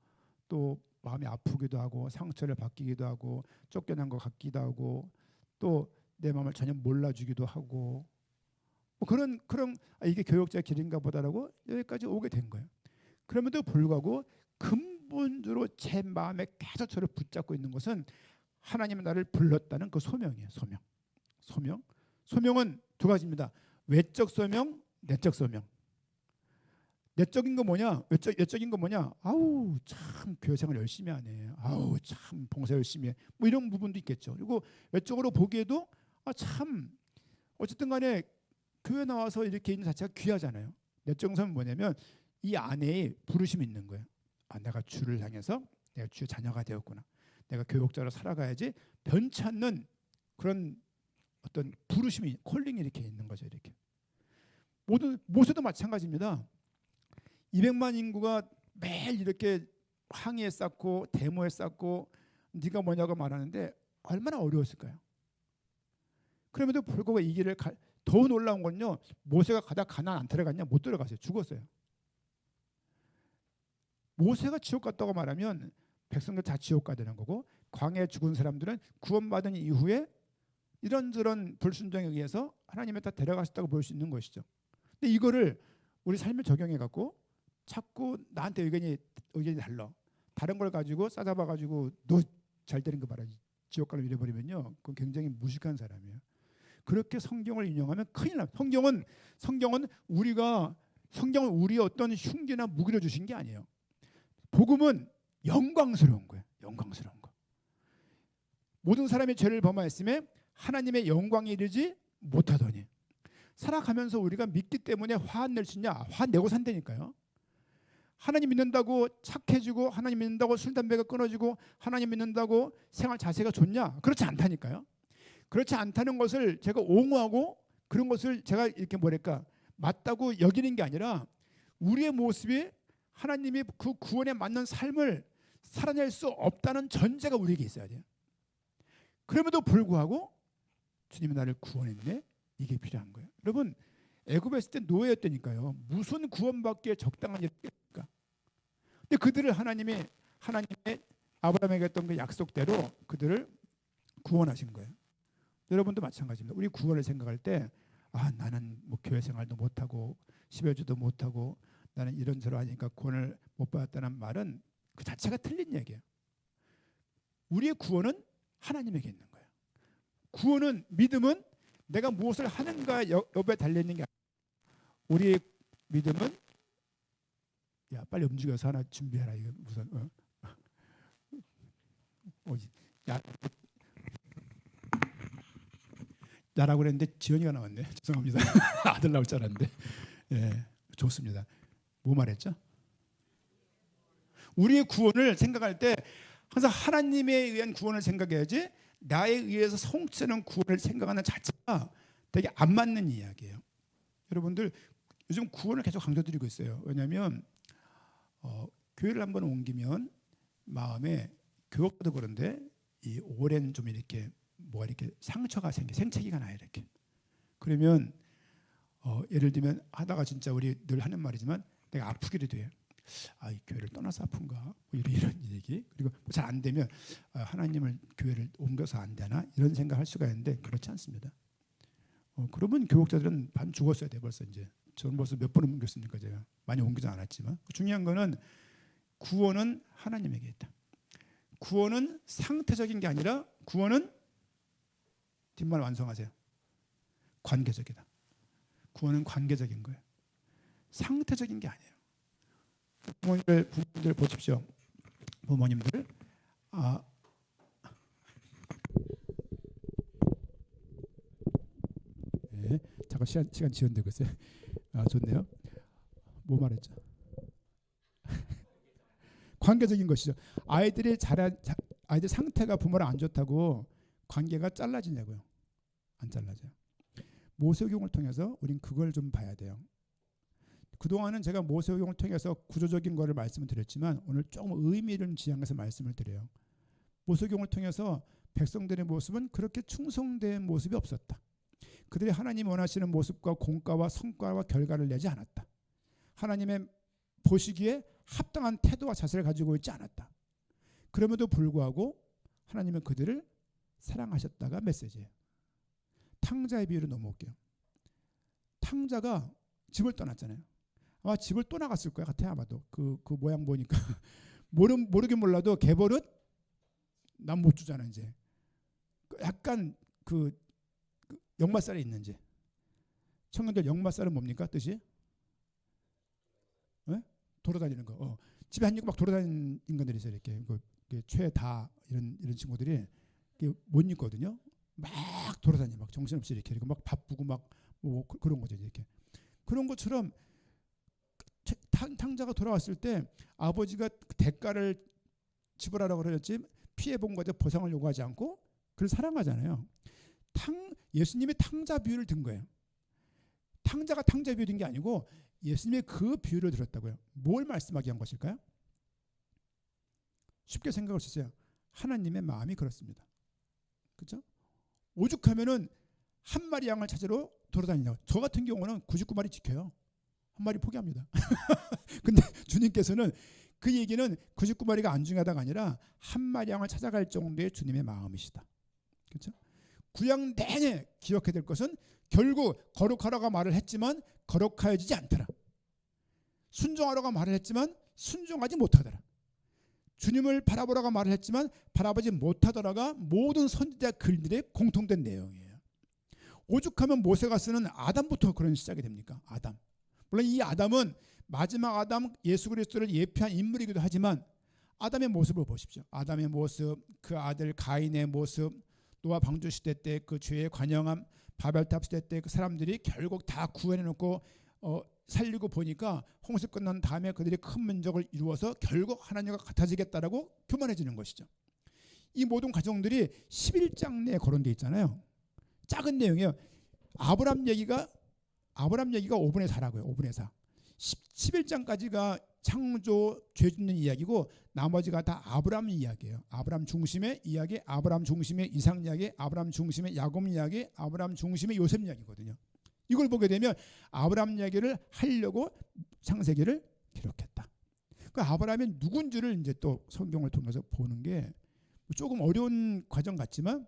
또 마음이 아프기도 하고, 상처를 받기도 하고, 쫓겨난 것 같기도 하고, 또 내 마음을 전혀 몰라주기도 하고, 그런 이게 교역자의 길인가 보다라고 여기까지 오게 된 거예요. 그럼에도 불구하고 근본적으로 제 마음에 계속 저를 붙잡고 있는 것은 하나님은 나를 불렀다는 그 소명이에요. 소명은 두 가지입니다. 외적 소명, 내적 소명. 내적인 거 뭐냐? 외적인 거 뭐냐? 아우 참 교회 생활 열심히 하네. 아우 참 봉사 열심히 해. 뭐 이런 부분도 있겠죠. 그리고 외적으로 보기에도 참 어쨌든 간에 교회 나와서 이렇게 있는 자체가 귀하잖아요. 내적 소명은 뭐냐면 이 안에 부르심이 있는 거예요. 내가 주를 향해서 내가 주의 자녀가 되었구나. 내가 교역자로 살아가야지, 변치 않는 그런 어떤 부르심이, 콜링이 이렇게 있는 거죠. 이렇게. 모세도 마찬가지입니다. 200만 인구가 매일 이렇게 항의에 쌓고 데모에 쌓고 네가 뭐냐고 말하는데 얼마나 어려웠을까요? 그럼에도 불구하고 이 길을 더 놀라운 건요, 모세가 가나안 안 들어갔냐? 못 들어갔어요. 죽었어요. 모세가 지옥 갔다고 말하면 백성들 다 지옥 가야 되는 거고, 광야에 죽은 사람들은 구원받은 이후에 이런저런 불순종에 의해서 하나님이 다 데려가셨다고 볼 수 있는 것이죠. 근데 이거를 우리 삶에 적용해 갖고 자꾸 나한테 의견이 달라. 다른 걸 가지고 싸잡아 가지고 너 잘 되는 거 봐라, 지옥 가려 이래버리면요, 그건 굉장히 무식한 사람이에요. 그렇게 성경을 인용하면 큰일 납니다. 성경은 우리의 어떤 흉기나 무기를 주신 게 아니에요. 복음은 영광스러운 거예요. 영광스러운 거. 모든 사람이 죄를 범하였음에 하나님의 영광에 이르지 못하더니. 살아가면서 우리가 믿기 때문에 화 안 낼 수 있냐? 화 내고 산다니까요. 하나님 믿는다고 착해지고, 하나님 믿는다고 술 담배가 끊어지고, 하나님 믿는다고 생활 자세가 좋냐? 그렇지 않다니까요. 그렇지 않다는 것을 제가 옹호하고 그런 것을 제가 이렇게 맞다고 여기는 게 아니라, 우리의 모습이 하나님이 그 구원에 맞는 삶을 살아낼 수 없다는 전제가 우리에게 있어야 돼요. 그럼에도 불구하고 주님이 나를 구원했네, 이게 필요한 거예요. 여러분, 애굽에 있을 때 노예였다니까요. 무슨 구원받기에 적당한 일입니까? 근데 그들을 하나님의 아브라함에게 했던 그 약속대로 그들을 구원하신 거예요. 여러분도 마찬가지입니다. 우리 구원을 생각할 때 나는 뭐 교회 생활도 못하고 11주도 못하고 나는 이런저런 하니까 구원을 못 받았다는 말은 그 자체가 틀린 얘기예요. 우리의 구원은 하나님에게 있는 거예요. 구원은, 믿음은 내가 무엇을 하는가 여부에 달려있는 게 아니라, 우리의 믿음은 야 빨리 움직여서 하나 준비해라. 이거 무슨 야 나라고 그랬는데 지연이가 나왔네. 죄송합니다. 아들 나올 줄 알았는데. 예, 좋습니다. 뭐 말했죠? 우리의 구원을 생각할 때 항상 하나님에 의한 구원을 생각해야지 나에 의해서 성취하는 구원을 생각하는 자체가 되게 안 맞는 이야기예요. 여러분들 요즘 구원을 계속 강조드리고 있어요. 왜냐하면 교회를 한번 옮기면 마음에 교회도 그런데 이 오랜 좀 이렇게 뭐가 이렇게 상처가 생채기가 나요. 이렇게 그러면 예를 들면 하다가 진짜 우리 늘 하는 말이지만 내가 아프기도 돼요. 아, 이 교회를 떠나서 아픈가? 뭐 이런 얘기. 그리고 잘 안 되면 하나님을 교회를 옮겨서 안 되나? 이런 생각할 수가 있는데 그렇지 않습니다. 그러면 교육자들은 반 죽었어야 돼 벌써 이제. 저는 벌써 몇 번 옮겼습니까 제가. 많이 옮기지 않았지만 중요한 거는 구원은 하나님에게 있다. 구원은 상태적인 게 아니라 구원은 뒷말 완성하세요. 관계적이다. 구원은 관계적인 거예요. 상태적인 게 아니에요. 부모님들 보십시오. 부모님들 네, 잠깐 시간 지연되고 있어요. 좋네요. 뭐 말했죠? 관계적인 것이죠. 아이들 상태가 부모랑 안 좋다고 관계가 잘라지냐고요? 안 잘라져요. 모세오경을 통해서 우린 그걸 좀 봐야 돼요. 그동안은 제가 모세오경을 통해서 구조적인 거를 말씀을 드렸지만 오늘 조금 의미를 지향해서 말씀을 드려요. 모세오경을 통해서 백성들의 모습은 그렇게 충성된 모습이 없었다. 그들이 하나님 원하시는 모습과 공과와 성과와 결과를 내지 않았다. 하나님의 보시기에 합당한 태도와 자세를 가지고 있지 않았다. 그럼에도 불구하고 하나님은 그들을 사랑하셨다가 메시지예요. 탕자의 비유로 넘어올게요. 탕자가 집을 떠났잖아요. 아마 집을 떠나갔을 거야 같아 아마도. 그 모양 보니까 모르긴 몰라도 개버릇 난 못 주잖아 이제. 약간 그 역마살이 있는지. 청년들 역마살은 뭡니까 뜻이? 네? 돌아다니는 거. 집에 한 입고 막 돌아다니는 인간들이 있어요. 이렇게 최다 이런 친구들이 못 입거든요. 막 돌아다니 막 정신없이 이렇게 그리고 막 바쁘고 막 뭐 그런 거죠 이렇게. 그런 것처럼 탕자가 돌아왔을 때 아버지가 대가를 지불하라고 그랬지 피해 본 것에 보상을 요구하지 않고 그를 사랑하잖아요. 예수님이 탕자 비유를 든 거예요. 탕자가 탕자 비유 든 게 아니고 예수님의 그 비유를 들었다고요. 뭘 말씀하기 위한 것일까요? 쉽게 생각할 수 있어요. 하나님의 마음이 그렇습니다. 그렇죠? 오죽하면은 한 마리 양을 찾으러 돌아다니냐고. 저 같은 경우는 99마리 지켜요. 한 마리 포기합니다. 근데 주님께서는 그 얘기는 99마리가 안 중요하다가 아니라 한 마리 양을 찾아갈 정도의 주님의 마음이시다. 그렇죠? 구약 내내 기억해야 될 것은 결국 거룩하라고 말을 했지만 거룩하여지지 않더라. 순종하라고 말을 했지만 순종하지 못하더라. 주님을 바라보라고 말을 했지만 바라보지 못하더라가 모든 선지자 글들의 공통된 내용이에요. 오죽하면 모세가 쓰는 아담부터 그런 시작이 됩니까? 아담. 물론 이 아담은 마지막 아담 예수 그리스도를 예표한 인물이기도 하지만 아담의 모습을 보십시오. 아담의 모습, 그 아들 가인의 모습, 노아 방주 시대 때 그 죄의 관영함, 바벨탑 시대 때 그 사람들이 결국 다 구원해놓고 살리고 보니까 홍수 끝난 다음에 그들이 큰 민족을 이루어서 결국 하나님과 같아지겠다라고 교만해지는 것이죠. 이 모든 과정들이 11장 내에 거론되어 있잖아요. 작은 내용이에요. 아브람 얘기가 5분의 4라고요. 5분의 4. 11장까지가 창조, 죄 짓는 이야기고 나머지가 다 아브람 이야기예요. 아브람 중심의 이야기, 아브람 중심의 이삭 이야기, 아브람 중심의 야곱 이야기, 아브람 중심의 요셉 이야기거든요. 이걸 보게 되면 아브람 이야기를 하려고 창세기를 기록했다. 그 아브람이 누군지를 이제 또 성경을 통해서 보는 게 조금 어려운 과정 같지만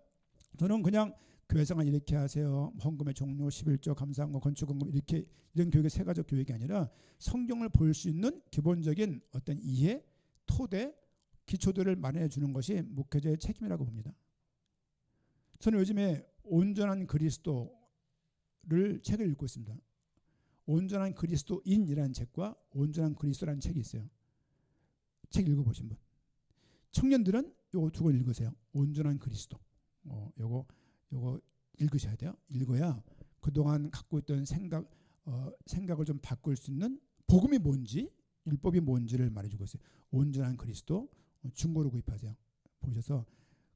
저는 그냥 교회생활 이렇게 하세요. 헌금의 종료, 11조, 감사헌금, 건축헌금 이렇게 이런 교육의 세 가지 교육이 아니라 성경을 볼 수 있는 기본적인 어떤 이해, 토대, 기초들을 마련해 주는 것이 목회자의 책임이라고 봅니다. 저는 요즘에 온전한 그리스도를 책을 읽고 있습니다. 온전한 그리스도인이라는 책과 온전한 그리스도라는 책이 있어요. 책 읽어보신 분. 청년들은 요거 두 권 읽으세요. 온전한 그리스도. 요거 읽으셔야 돼요. 읽어야 그동안 갖고 있던 생각을 좀 바꿀 수 있는 복음이 뭔지, 율법이 뭔지를 말해주고 있어요. 온전한 그리스도. 중고로 구입하세요. 보셔서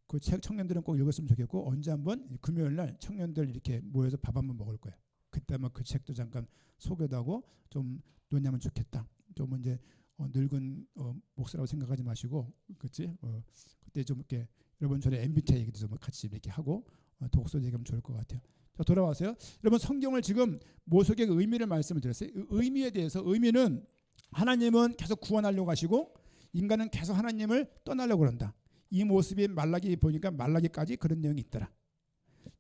그 책 청년들은 꼭 읽었으면 좋겠고, 언제 한번 금요일 날 청년들 이렇게 모여서 밥 한번 먹을 거예요. 그때 아마 그 책도 잠깐 소개도 하고 좀 논의하면 좋겠다. 좀 이제 늙은 목사라고 생각하지 마시고, 그렇지? 그때 좀 이렇게 여러분 전에 MBTI 얘기도 좀 같이 이렇게 하고 독서 얘기하면 좋을 것 같아요. 자, 돌아와서요. 여러분 성경을 지금 모속의 의미를 말씀을 드렸어요. 의미에 대해서, 의미는 하나님은 계속 구원하려고 하시고 인간은 계속 하나님을 떠나려고 그런다. 이 모습이 말라기 보니까 말라기까지 그런 내용이 있더라.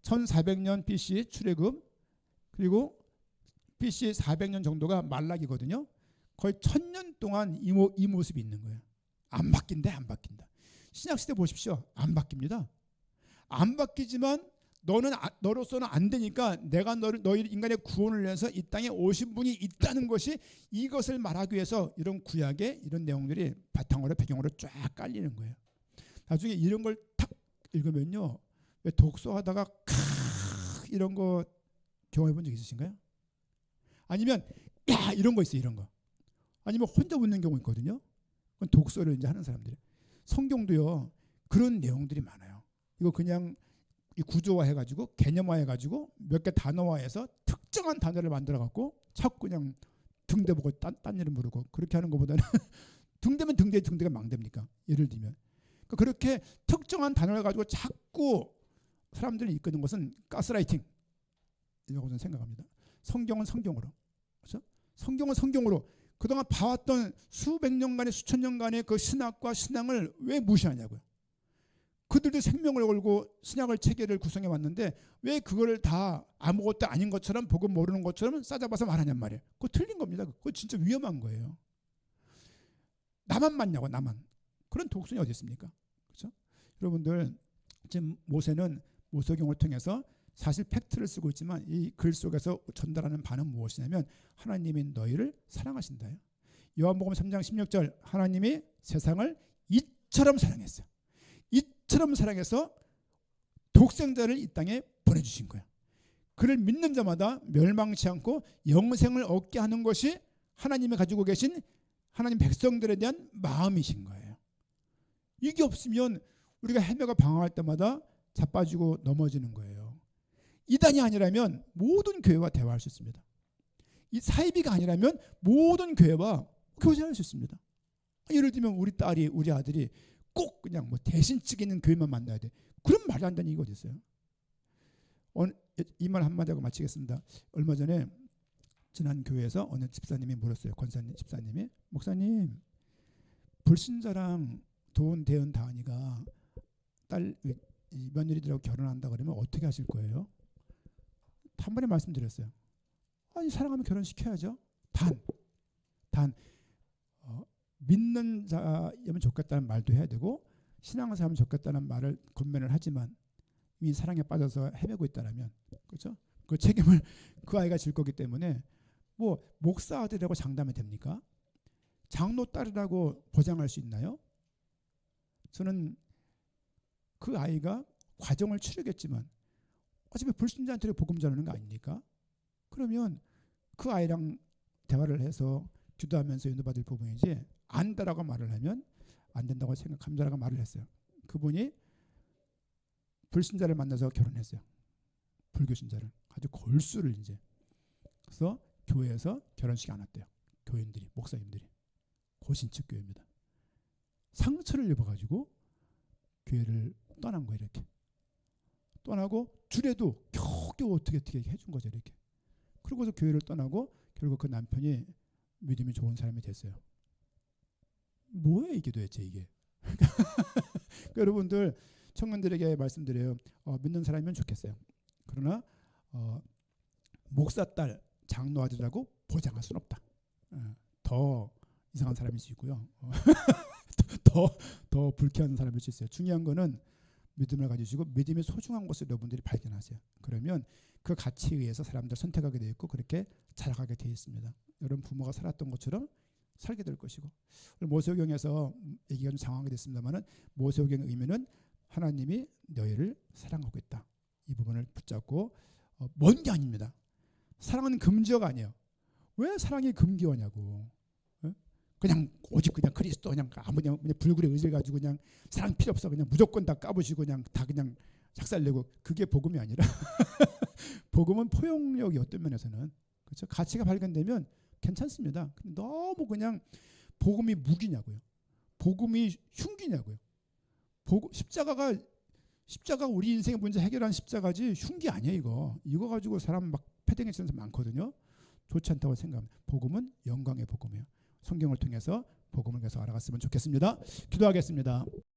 1400년 BC 출애굽, 그리고 BC 400년 정도가 말라기거든요. 거의 1000년 동안 이 모습이 있는 거예요. 안 바뀐다. 신약시대 보십시오. 안 바뀝니다. 안 바뀌지만 너로서는 안 되니까 내가 너희 인간의 구원을 위해서 이 땅에 오신 분이 있다는 것이, 이것을 말하기 위해서 이런 구약의 이런 내용들이 바탕으로 배경으로 쫙 깔리는 거예요. 나중에 이런 걸 탁 읽으면요, 왜 독서하다가 이런 거 경험해 본 적 있으신가요? 아니면 야 이런 거 있어요. 이런 거. 아니면 혼자 웃는 경우 있거든요. 그건 독서를 이제 하는 사람들이. 성경도요 그런 내용들이 많아요. 이거 그냥 이 구조화해가지고 개념화해가지고 몇 개 단어화해서 특정한 단어를 만들어갖고 자꾸 그냥 등대 보고 딴 일을 모르고 그렇게 하는 것보다는 등대면 등대가 망됩니까? 예를 들면 그렇게 특정한 단어를 가지고 자꾸 사람들을 이끄는 것은 가스라이팅이라고 저는 생각합니다. 성경은 성경으로, 그렇죠? 성경은 성경으로 그동안 봐왔던 수백 년간의 수천 년간의 그 신학과 신앙을 왜 무시하냐고요. 그들도 생명을 걸고 신약을 체계를 구성해 왔는데 왜 그거를 다 아무것도 아닌 것처럼 보고 모르는 것처럼 싸잡아서 말하냔 말이에요. 그거 틀린 겁니다. 그거 진짜 위험한 거예요. 나만 맞냐고, 나만. 그런 독선이 어디 있습니까? 그렇죠? 여러분들 지금 모세는 모세경을 통해서 사실 팩트를 쓰고 있지만 이 글 속에서 전달하는 바는 무엇이냐면 하나님이 너희를 사랑하신다요. 요한복음 3장 16절, 하나님이 세상을 이처럼 사랑했어요. 이처럼 사랑해서 독생자를 이 땅에 보내주신 거예요. 그를 믿는 자마다 멸망치 않고 영생을 얻게 하는 것이 하나님이 가지고 계신 하나님 백성들에 대한 마음이신 거예요. 이게 없으면 우리가 헤매가 방황할 때마다 자빠지고 넘어지는 거예요. 이단이 아니라면 모든 교회와 대화할 수 있습니다. 이 사이비가 아니라면 모든 교회와 교제할 수 있습니다. 예를 들면 우리 딸이, 우리 아들이 꼭 그냥 뭐 대신치기 있는 교회만 만나야 돼. 그런 말이 안 되는 이유가 어디 있어요? 이 말 한마디 하고 마치겠습니다. 얼마 전에 지난 교회에서 어느 집사님이 물었어요. 권사님 집사님이, 목사님 불신자랑 돈 대은 다은이가 딸 며느리들하고 결혼한다 그러면 어떻게 하실 거예요? 한 번에 말씀드렸어요. 아니 사랑하면 결혼시켜야죠. 단 믿는 자면 좋겠다는 말도 해야 되고 신앙을 하면 좋겠다는 말을 권면을 하지만 이미 사랑에 빠져서 헤매고 있다라면, 그렇죠? 그 책임을 그 아이가 질 거기 때문에 뭐 목사 아들이라고 장담이 됩니까? 장로 딸이라고 보장할 수 있나요? 저는 그 아이가 과정을 치르겠지만 어차피 불신자한테 복음 전하는 거 아닙니까? 그러면 그 아이랑 대화를 해서 기도하면서 인도받을 부분이지, 안다라고 말을 하면 안 된다고 생각합니다라고 말을 했어요. 그분이 불신자를 만나서 결혼했어요. 불교신자를 아주 골수를 이제. 그래서 교회에서 결혼식 안 했대요. 교인들이, 목사님들이. 고신측 교회입니다. 상처를 입어가지고 교회를 떠난 거예요. 이렇게 떠나고 주례도 겨우겨우 어떻게 해준 거죠. 이렇게. 그러고서 교회를 떠나고 결국 그 남편이 믿음이 좋은 사람이 됐어요. 뭐예요 이게 도대체 이게? 그러니까 여러분들 청년들에게 말씀드려요. 믿는 사람이면 좋겠어요. 그러나 목사 딸, 장로 아들이라고 보장할 수는 없다. 더 이상한 사람일 수 있고요. 더 불쾌한 사람일 수 있어요. 중요한 거는 믿음을 가지시고 믿음이 소중한 것을 여러분들이 발견하세요. 그러면 그 가치에 의해서 사람들 선택하게 되어 있고 그렇게 자라가게 되어 있습니다. 여러분 부모가 살았던 것처럼 살게 될 것이고, 오늘 모세오경에서 얘기가 좀 장황하게 됐습니다만은 모세오경의 의미는 하나님이 너희를 사랑하고 있다. 이 부분을 붙잡고 먼 게 아닙니다. 사랑은 금지어가 아니에요. 왜 사랑이 금기어냐고. 그냥 오직 그냥 그리스도 그냥 아무 그냥 불굴의 의지를 가지고 그냥 사랑 필요 없어 그냥 무조건 다 까부시고 그냥 다 그냥 작살내고, 그게 복음이 아니라 복음은 포용력이 어떤 면에서는 그렇죠. 가치가 발견되면 괜찮습니다. 근데 너무 그냥 복음이 무기냐고요. 복음이 흉기냐고요. 십자가가 우리 인생의 문제 해결한 십자가지 흉기 아니에요. 이거 가지고 사람 막 패딩에 치는 사람 많거든요. 좋지 않다고 생각합니다. 복음은 영광의 복음이에요. 성경을 통해서 복음을 계속 알아갔으면 좋겠습니다. 기도하겠습니다.